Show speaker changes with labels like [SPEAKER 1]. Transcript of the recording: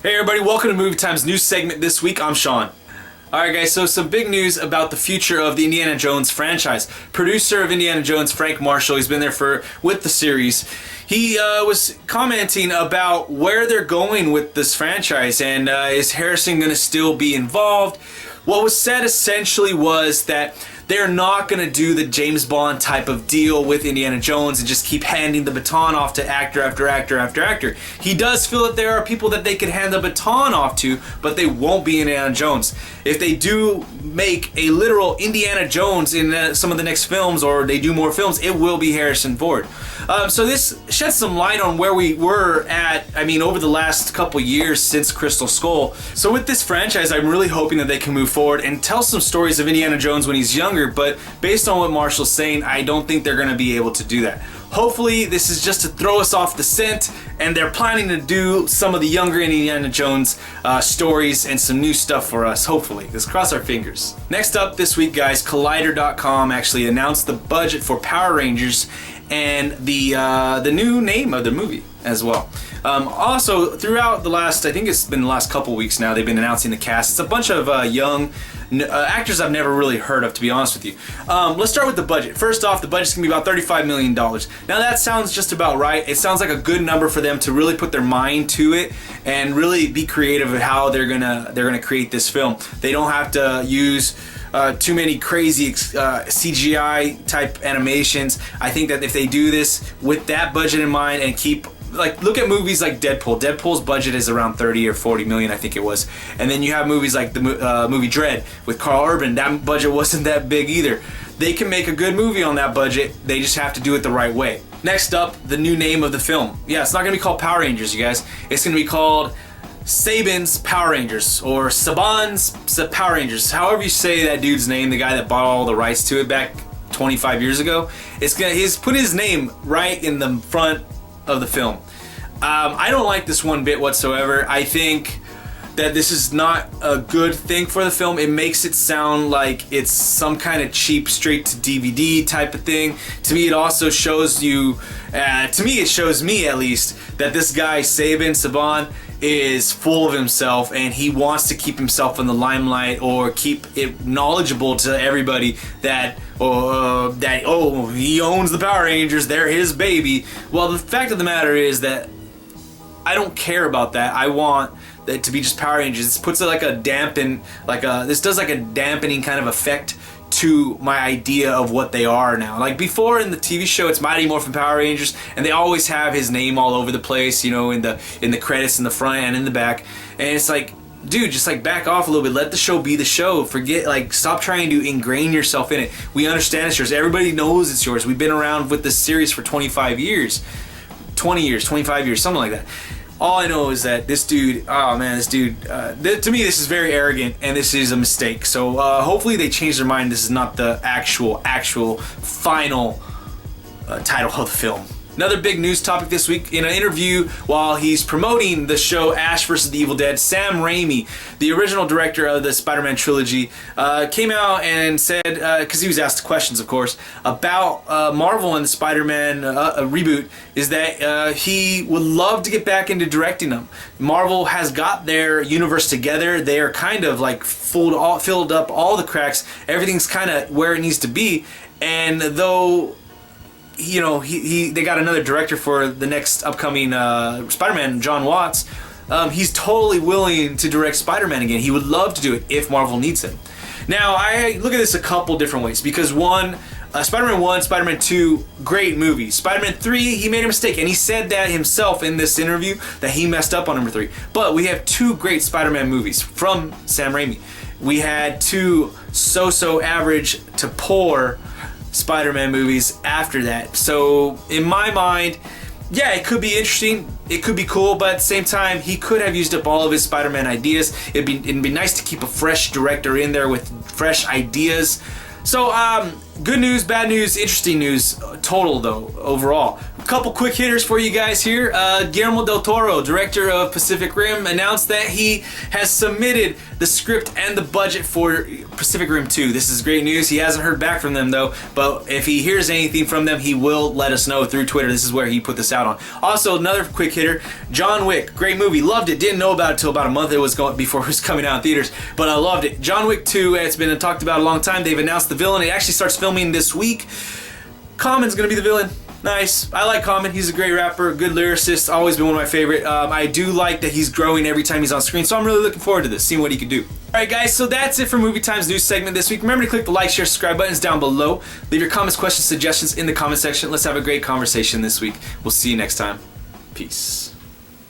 [SPEAKER 1] Hey everybody, welcome to Movie Time's news segment this week. I'm Sean. Alright guys, so some big news about the future of the Indiana Jones franchise. Producer of Indiana Jones, Frank Marshall, he's been there with the series. He was commenting about where they're going with this franchise and is Harrison going to still be involved? What was said essentially was that they're not going to do the James Bond type of deal with Indiana Jones and just keep handing the baton off to actor after actor after actor. He does feel that there are people that they could hand the baton off to, but they won't be Indiana Jones. If they do make a literal Indiana Jones in some of the next films, or they do more films, it will be Harrison Ford. So this sheds some light on where we were at, over the last couple years since Crystal Skull. So with this franchise, I'm really hoping that they can move forward and tell some stories of Indiana Jones when he's younger, but based on what Marshall's saying, I don't think they're going to be able to do that. Hopefully this is just to throw us off the scent, and they're planning to do some of the younger Indiana Jones stories and some new stuff for us, hopefully. Let's cross our fingers. Next up this week, guys, Collider.com actually announced the budget for Power Rangers and the new name of the movie as well. Also, throughout the last, I think it's been the last couple weeks now, they've been announcing the cast. It's a bunch of young actors I've never really heard of, to be honest with you. Let's start with the budget. First off, the budget's gonna be about $35 million. Now that sounds just about right. It sounds like a good number for them to really put their mind to it and really be creative with how they're gonna create this film. They don't have to use too many crazy CGI type animations. I think that if they do this with that budget in mind and look at movies like Deadpool. Deadpool's budget is around 30 or 40 million, I think it was. And then you have movies like the movie Dredd with Carl Urban. That budget wasn't that big either. They can make a good movie on that budget. They just have to do it the right way. Next up, the new name of the film. Yeah, it's not gonna be called Power Rangers, you guys. It's gonna be called Saban's Power Rangers, or Saban's Power Rangers. However you say that dude's name, the guy that bought all the rights to it back 25 years ago. He's put his name right in the front of the film. I don't like this one bit whatsoever. I think that this is not a good thing for the film. It makes it sound like it's some kind of cheap straight to DVD type of thing. To me, it also shows you, it shows me at least, that this guy Saban is full of himself and he wants to keep himself in the limelight or keep it knowledgeable to everybody that he owns the Power Rangers, they're his baby. Well, the fact of the matter is that I don't care about that. I want that to be just Power Rangers. This puts this does like a dampening kind of effect to my idea of what they are now. Like before in the TV show, it's Mighty Morphin Power Rangers, and they always have his name all over the place, in the credits in the front and in the back. And it's like, dude, just like back off a little bit. Let the show be the show. Stop trying to ingrain yourself in it. We understand it's yours. Everybody knows it's yours. We've been around with this series for 25 years, 20 years, 25 years, something like that. All I know is that this dude, to me this is very arrogant and this is a mistake. So hopefully they change their mind. This is not the actual final title of the film. Another big news topic this week, in an interview while he's promoting the show Ash vs. the Evil Dead, Sam Raimi, the original director of the Spider-Man trilogy, came out and said, because he was asked questions, of course, about Marvel and the Spider-Man reboot, is that he would love to get back into directing them. Marvel has got their universe together. They are kind of like filled up all the cracks. Everything's kind of where it needs to be. And though they got another director for the next upcoming Spider-Man, John Watts. He's totally willing to direct Spider-Man again. He would love to do it if Marvel needs him. Now, I look at this a couple different ways because Spider-Man 1, Spider-Man 2, great movies. Spider-Man 3, he made a mistake, and he said that himself in this interview that he messed up on number 3. But we have 2 great Spider-Man movies from Sam Raimi. We had 2 so-so average to poor Spider-Man movies after that. So in my mind, yeah, it could be interesting, it could be cool, but at the same time, he could have used up all of his Spider-Man ideas. It'd be nice to keep a fresh director in there with fresh ideas. So good news, bad news, interesting news, total though, overall. A couple quick hitters for you guys here. Guillermo del Toro, director of Pacific Rim, announced that he has submitted the script and the budget for Pacific Rim 2. This is great news. He hasn't heard back from them though, but if he hears anything from them, he will let us know through Twitter. This is where he put this out on. Also, another quick hitter, John Wick, great movie, loved it. Didn't know about it until about a month before it was coming out in theaters, but I loved it. John Wick 2, it's been talked about a long time. They've announced the villain. It actually starts filming this week. Common's gonna be the villain. Nice. I like Common. He's a great rapper, good lyricist. Always been one of my favorite. I do like that he's growing every time he's on screen, so I'm really looking forward to this, seeing what he can do. Alright guys, so that's it for Movie Times news segment this week. Remember to click the like, share, subscribe buttons down below. Leave your comments, questions, suggestions in the comment section. Let's have a great conversation this week. We'll see you next time. Peace.